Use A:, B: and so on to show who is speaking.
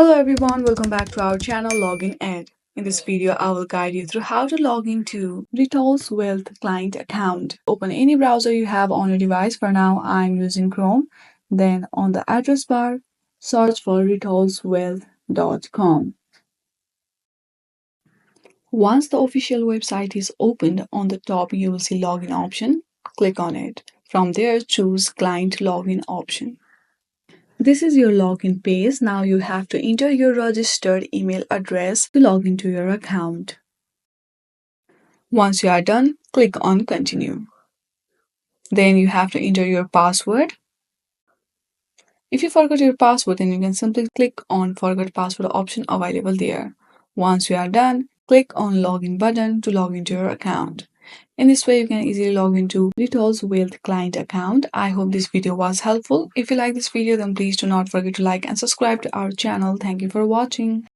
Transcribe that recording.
A: Hello everyone, welcome back to our channel Login Ed. In this video, I will guide you through how to log into Ritholtz Wealth client account. Open any browser you have on your device. For now, I'm using Chrome. Then on the address bar, search for ritholtzwealth.com. Once the official website is opened, on the top you will see login option. Click on it. From there, choose client login option. This is your login page. Now you have to enter your registered email address to log into your account. Once you are done, click on Continue. Then you have to enter your password. If you forgot your password, then you can simply click on Forgot Password option available there. Once you are done, click on Login button to log into your account. In this way, you can easily log into Ritholtz Wealth client account. I hope this video was helpful. If you like this video, then please do not forget to like and subscribe to our channel. Thank you for watching.